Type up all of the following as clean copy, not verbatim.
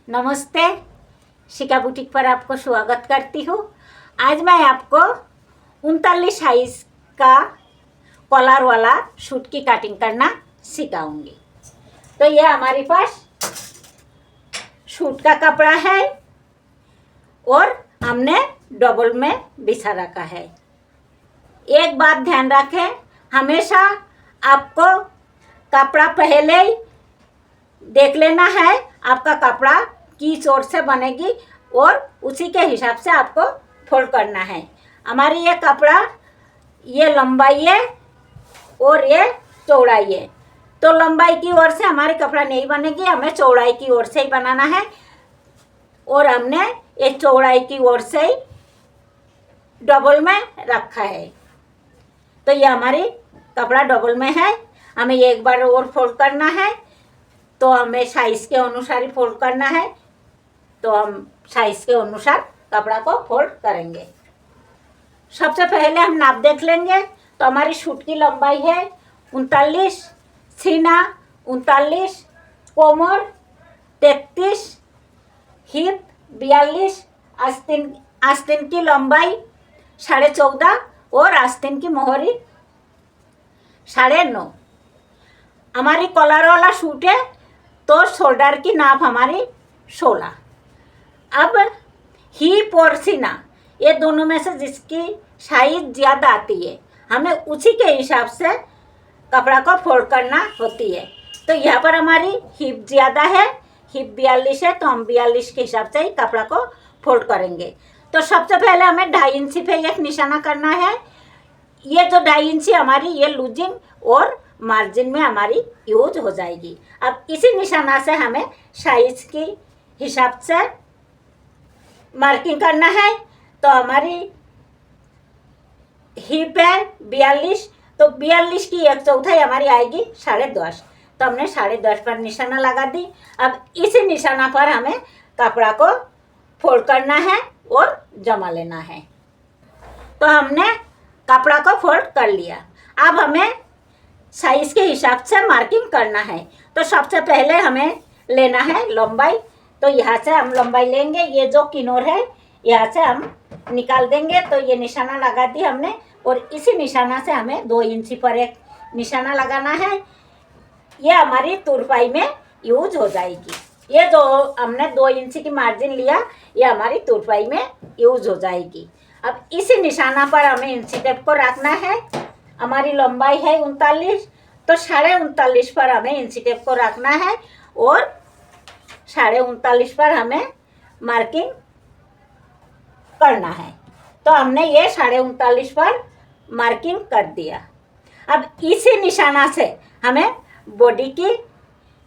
नमस्ते, शिका बुटीक पर आपको स्वागत करती हूँ। आज मैं आपको 39 साइज का कॉलर वाला सूट की कटिंग करना सिखाऊंगी। तो ये हमारे पास सूट का कपड़ा है और हमने डबल में बिछा रखा है। एक बात ध्यान रखें, हमेशा आपको कपड़ा पहले ही देख लेना है आपका कपड़ा किस ओर से बनेगी और उसी के हिसाब से आपको फोल्ड करना है। हमारी ये कपड़ा ये लंबाई है और ये चौड़ाई है, तो लंबाई की ओर से हमारी कपड़ा नहीं बनेगी, हमें चौड़ाई की ओर से ही बनाना है। और हमने ये चौड़ाई की ओर से ही डबल में रखा है। तो ये हमारी कपड़ा डबल में है, हमें एक बार और फोल्ड करना है। तो हमें साइज़ के अनुसार ही फोल्ड करना है, तो हम साइज़ के अनुसार कपड़ा को फोल्ड करेंगे। सबसे पहले हम नाप देख लेंगे। तो हमारी सूट की लंबाई है 39, सीना 39, कोमर 33, हिप 42, आस्तीन की लंबाई 14.5 और आस्तीन की मोहरी 9.5। हमारी कॉलर वाला सूट है तो शोल्डर की नाप हमारी 16। अब हिप और सीना ये दोनों में से जिसकी साइज ज़्यादा आती है, हमें उसी के हिसाब से कपड़ा को फोल्ड करना होती है। तो यहाँ पर हमारी हिप ज़्यादा है, हिप 42 है, तो हम 42 के हिसाब से ही कपड़ा को फोल्ड करेंगे। तो सबसे पहले हमें 2.5 इंची पे एक निशाना करना है। ये जो 2.5 इंची हमारी ये लूजिंग और मार्जिन में हमारी यूज हो जाएगी। अब इसी निशाना से हमें साइज की हिसाब से मार्किंग करना है। तो हमारी हिप है 42, तो 42 की 1/4 हमारी आएगी 10.5। तो हमने 10.5 पर निशाना लगा दी। अब इसी निशाना पर हमें कपड़ा को फोल्ड करना है और जमा लेना है। तो हमने कपड़ा को फोल्ड कर लिया। अब हमें साइज़ के हिसाब से मार्किंग करना है। तो सबसे पहले हमें लेना है लंबाई। तो यहाँ से हम लंबाई लेंगे, ये जो किनोर है यहाँ से हम निकाल देंगे। तो ये निशाना लगा दी हमने और इसी निशाना से हमें 2 इंची पर एक निशाना लगाना है। ये हमारी तुरपाई में यूज हो जाएगी। ये जो हमने 2 इंची की मार्जिन लिया, ये हमारी तुरपाई में यूज हो जाएगी। अब इसी निशाना पर हमें इंची टेप को रखना है। हमारी लंबाई है 39, तो 39.5 पर हमें इंची टेप को रखना है और 39.5 पर हमें मार्किंग करना है। तो हमने ये 39.5 पर मार्किंग कर दिया। अब इसी निशाना से हमें बॉडी की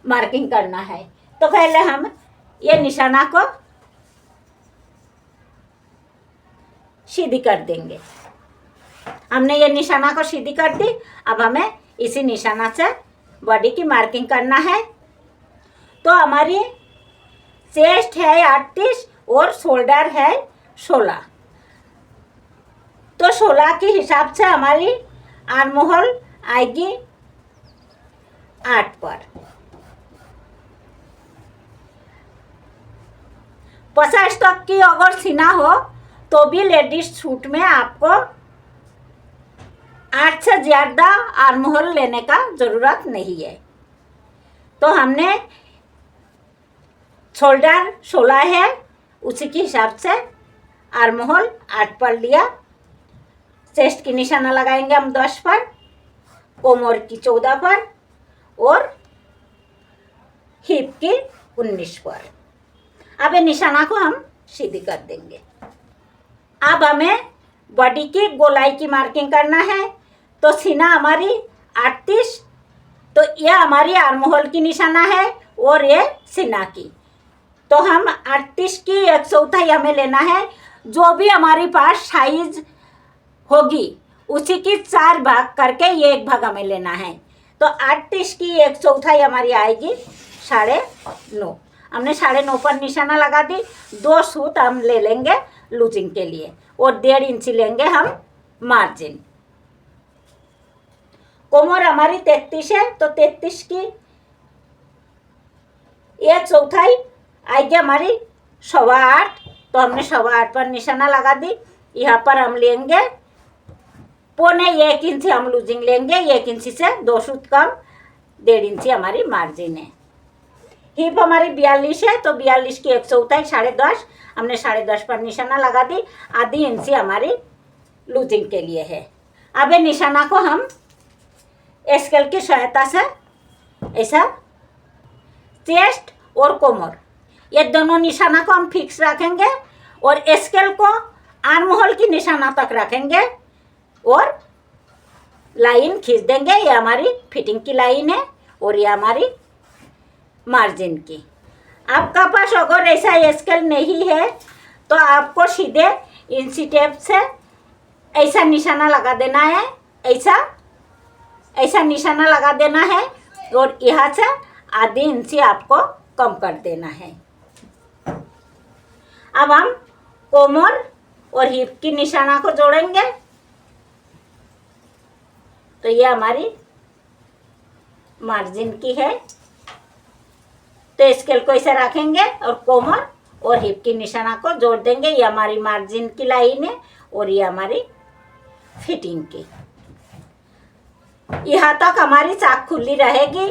मार्किंग करना है। तो पहले हम ये निशाना को सीधी कर देंगे। हमने ये निशाना को सीधी कर दी। अब हमें इसी निशाना से बॉडी की मार्किंग करना है। तो हमारी चेस्ट है 38 और शोल्डर है 16। तो 16 के हिसाब से हमारी आर्म होल आएगी 8 पर। 50 तक की अगर सीना हो तो भी लेडीज सूट में आपको 8 से ज़्यादा आर्म होल लेने का ज़रूरत नहीं है। तो हमने शोल्डर 16 है, उसी के हिसाब से आर्म होल 8 पर लिया। चेस्ट की निशाना लगाएंगे हम 10 पर, कोमर की 14 पर और हिप की 19 पर। अब ये निशाना को हम सीधी कर देंगे। अब हमें बॉडी की गोलाई की मार्किंग करना है। तो सीना हमारी 38, तो यह हमारी आर्म होल की निशाना है और ये सीना की। तो हम 38 की 1/4 हमें लेना है। जो भी हमारे पास साइज होगी उसी की 4 भाग करके ये 1 भाग हमें लेना है। तो 38 की 1/4 हमारी आएगी 9.5। हमने 9.5 पर निशाना लगा दी। 2 सूट हम ले लेंगे लूजिंग के लिए और 1.5 इंची लेंगे हम मार्जिन। कोमर हमारी 33 है, तो 33 की 1/4 आएगी हमारी 8.25, तो हमने 8.25 पर निशाना लगा दी। यहाँ पर हम लेंगे 1.25 इंची हम लूजिंग लेंगे, 1 इंची से 2 सूत कम, 1.5 इंची हमारी मार्जिन है। हिप हमारी 42 है, तो 42 की 1/4 10.5, हमने 10.5 पर निशाना लगा दी। आधी इंची हमारी लूजिंग के लिए है। अब ये निशाना को हम स्केल की सहायता से ऐसा चेस्ट और कोमर ये दोनों निशाना को हम फिक्स रखेंगे और स्केल को आर्म होल की निशाना तक रखेंगे और लाइन खींच देंगे। ये हमारी फिटिंग की लाइन है और ये हमारी मार्जिन की। आपका पास अगर ऐसा स्केल नहीं है तो आपको सीधे इंची टेप से ऐसा निशाना लगा देना है, ऐसा निशाना लगा देना है और यहाँ से आधी इंची आपको कम कर देना है। अब हम कोमर और हिप की निशाना को जोड़ेंगे। तो ये हमारी मार्जिन की है, तो स्केल को ऐसे रखेंगे और कोमर और हिप की निशाना को जोड़ देंगे। ये हमारी मार्जिन की लाइन है और ये हमारी फिटिंग की। यहाँ तक हमारी चाक खुली रहेगी।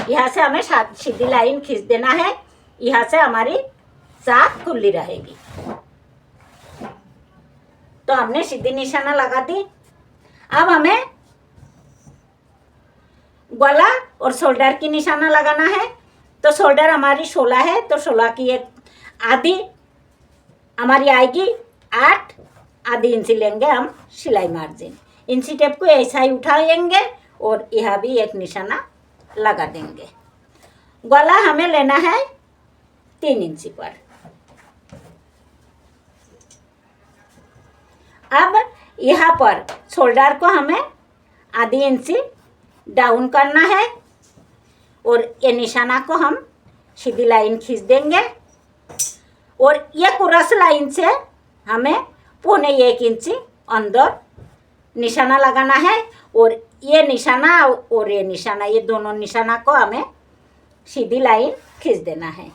यहाँ से हमें सीधी लाइन खींच देना है, यहाँ से हमारी चाक खुली रहेगी। तो हमने सीधी निशाना लगा दी। अब हमें गला और शोल्डर की निशाना लगाना है। तो शोल्डर हमारी 16 है, तो 16 की एक आधी हमारी आएगी 8, आधी इंची लेंगे हम सिलाई मार्जिन। इंची टेप को ऐसा ही उठाएंगे और यहाँ भी एक निशाना लगा देंगे। गला हमें लेना है 3 इंची पर। अब यहाँ पर शोल्डर को हमें आधी इंची डाउन करना है और ये निशाना को हम सीधी लाइन खींच देंगे और ये क्रॉस लाइन से हमें 1.25 इंची अंदर निशाना लगाना है और ये निशाना और ये निशाना, ये दोनों निशाना को हमें सीधी लाइन खींच देना है।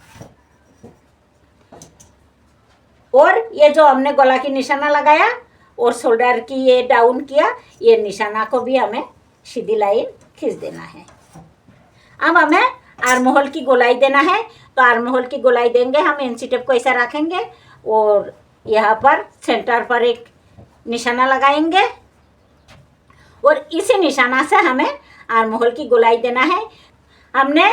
और ये जो हमने गला की निशाना लगाया और शोल्डर की ये डाउन किया, ये निशाना को भी हमें सीधी लाइन खींच देना है। अब हमें आर्म होल की गोलाई देना है। तो आर्म होल की गोलाई देंगे हम, इंची टेप को ऐसा रखेंगे और यहाँ पर सेंटर पर एक निशाना लगाएंगे और इसी निशाना से हमें आर्म होल की गोलाई देना है। हमने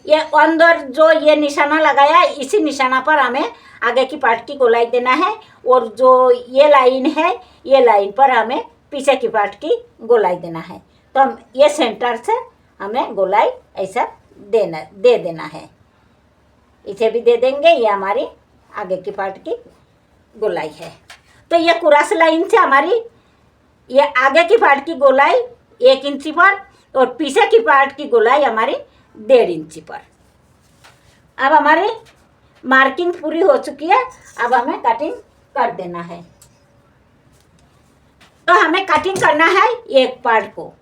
ये अंदर जो ये निशाना लगाया, इसी निशाना पर हमें आगे की पार्ट की गोलाई देना है और जो ये लाइन है, ये लाइन पर हमें पीछे की पार्ट की गोलाई देना है। तो हम ये सेंटर से हमें गोलाई ऐसा दे देना है। इसे भी दे देंगे। ये हमारी आगे की पार्ट की गोलाई है। तो ये क्रॉस लाइन से हमारी ये आगे की पार्ट की गोलाई 1 इंची पर और पीछे की पार्ट की गोलाई हमारी 1.5 इंची पर। अब हमारी मार्किंग पूरी हो चुकी है। अब हमें कटिंग कर देना है। तो हमें कटिंग करना है एक पार्ट को।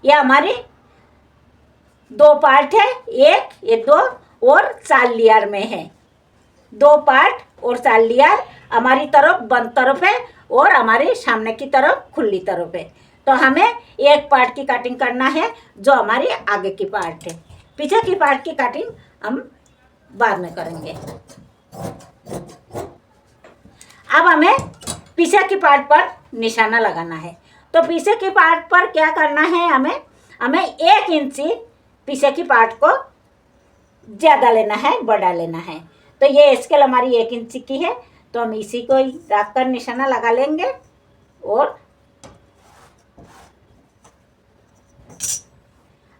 ये हमारी 2 पार्ट है, एक ये 2 और 4 लेयर में है। 2 पार्ट और 4 लेयर, हमारी तरफ बंद तरफ है और हमारी सामने की तरफ खुली तरफ है। तो हमें एक पार्ट की कटिंग करना है जो हमारी आगे की पार्ट है। पीछे की पार्ट की कटिंग हम बाद में करेंगे। अब हमें पीछे की पार्ट पर निशाना लगाना है। तो पीछे की पार्ट पर क्या करना है, हमें 1 इंची पीछे की पार्ट को ज़्यादा लेना है, बड़ा लेना है। तो ये स्केल हमारी 1 इंची की है, तो हम इसी को ही रख कर निशाना लगा लेंगे और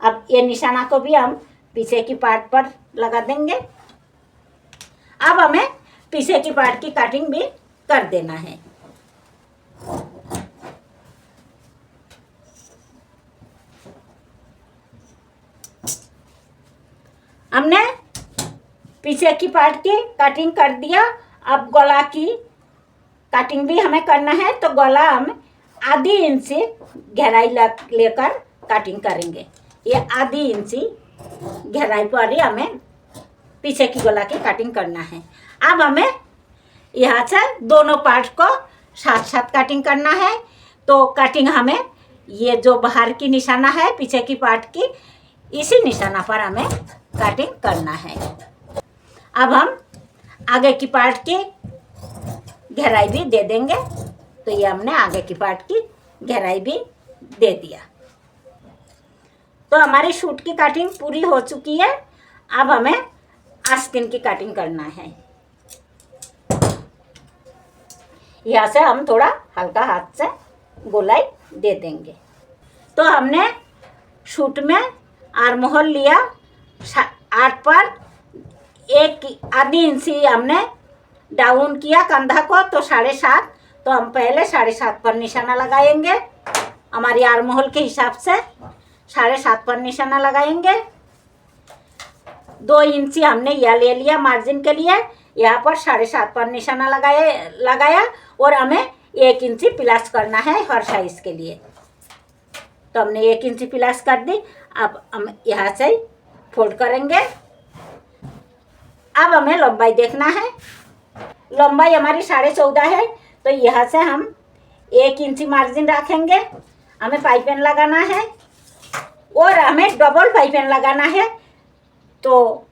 अब ये निशाना को भी हम पीछे की पार्ट पर लगा देंगे। अब हमें पीछे की पार्ट की कटिंग भी कर देना है। हमने पीछे की पार्ट की कटिंग कर दिया। अब गला की कटिंग भी हमें करना है। तो गला हम आधी इंची गहराई लेकर कटिंग करेंगे। ये आधी इंची गहराई पर ही हमें पीछे की गला की कटिंग करना है। अब हमें यहाँ से दोनों पार्ट को साथ साथ कटिंग करना है। तो कटिंग हमें ये जो बाहर की निशाना है पीछे की पार्ट की, इसी निशाना पर हमें कटिंग करना है। अब हम आगे की पार्ट की गहराई भी दे देंगे। तो ये हमने आगे की पार्ट की गहराई भी दे दिया। तो हमारी सूट की कटिंग पूरी हो चुकी है। अब हमें आस्तीन की कटिंग करना है। यहाँ से हम थोड़ा हल्का हाथ से गोलाई दे देंगे। तो हमने सूट में आर्महोल लिया 8 पर 1 आधी इंची हमने डाउन किया कंधा को, तो 7.5। तो हम पहले 7.5 पर निशाना लगाएंगे। हमारी आर्महोल के हिसाब से 7.5 पर निशाना लगाएंगे। 2 इंची हमने यह ले लिया मार्जिन के लिए, यहाँ पर 7.5 पर निशाना लगाया और हमें 1 इंची प्लस करना है हर साइज के लिए। तो हमने 1 इंची प्लस कर दी। अब हम यहाँ से फोल्ड करेंगे। अब हमें लंबाई देखना है। लंबाई हमारी 14.5 है। तो यहाँ से हम 1 इंची मार्जिन रखेंगे। हमें पाइपिंग लगाना है और हमें डबल पाइपिंग लगाना है। तो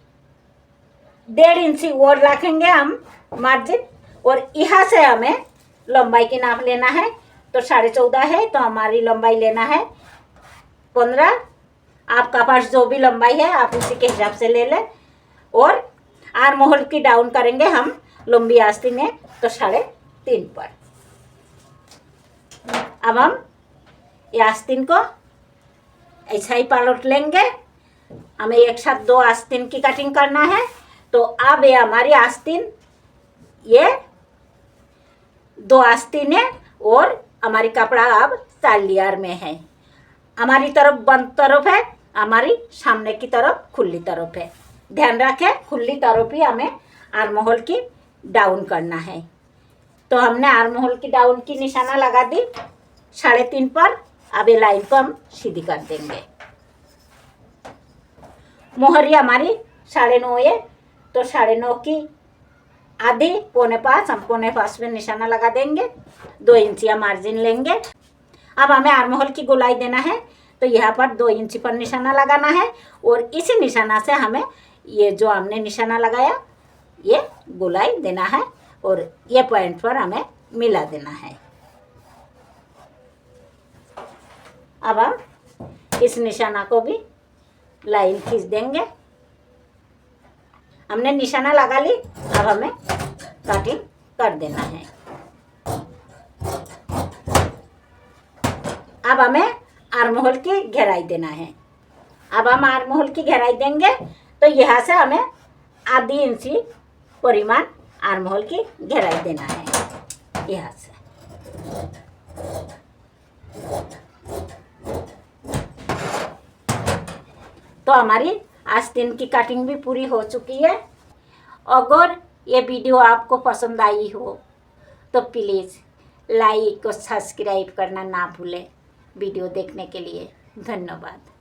1.5 इंची और रखेंगे हम मार्जिन, और यहाँ से हमें लंबाई की नाप लेना है। तो 14.5 है, तो हमारी लंबाई लेना है 15। आपका पास जो भी लंबाई है आप उसी के हिसाब से ले लें। और आर्महोल की डाउन करेंगे हम लंबी आस्तीन में, तो 3.5 पर। अब हम ये आस्तीन को ऐसा ही पलट लेंगे। हमें एक साथ 2 आस्तीन की कटिंग करना है। तो अब ये हमारी आस्तीन, ये 2 आस्तीन है और हमारी कपड़ा अब 4 लेयर में है। हमारी तरफ बंद तरफ है, हमारी सामने की तरफ खुली तरफ है। ध्यान रखें, खुली तरफ ही हमें आर्महोल की डाउन करना है। तो हमने आर्महोल की डाउन की निशाना लगा दी 3.5 पर। अब ये लाइन को हम सीधी कर देंगे। मोहरी हमारी 9.5 है, तो 9.5 की आधी 4.25 हम 4.25 में निशाना लगा देंगे। 2 इंची मार्जिन लेंगे। अब हमें आर्महोल की गोलाई देना है। तो यहाँ पर 2 इंची पर निशाना लगाना है और इसी निशाना से हमें ये जो हमने निशाना लगाया ये गोलाई देना है और ये पॉइंट पर हमें मिला देना है। अब हम इस निशाना को भी लाइन खींच देंगे। हमने निशाना लगा ली। अब हमें कटिंग कर देना है। अब हमें आर्महोल की गहराई देना है। अब हम आर्महोल की गहराई देंगे। तो यहाँ से हमें आधी इंची परिमाण आर्महोल की गहराई देना है यहाँ से। तो हमारी आस्तीन की कटिंग भी पूरी हो चुकी है। अगर ये वीडियो आपको पसंद आई हो तो प्लीज़ लाइक और सब्सक्राइब करना ना भूलें। वीडियो देखने के लिए धन्यवाद।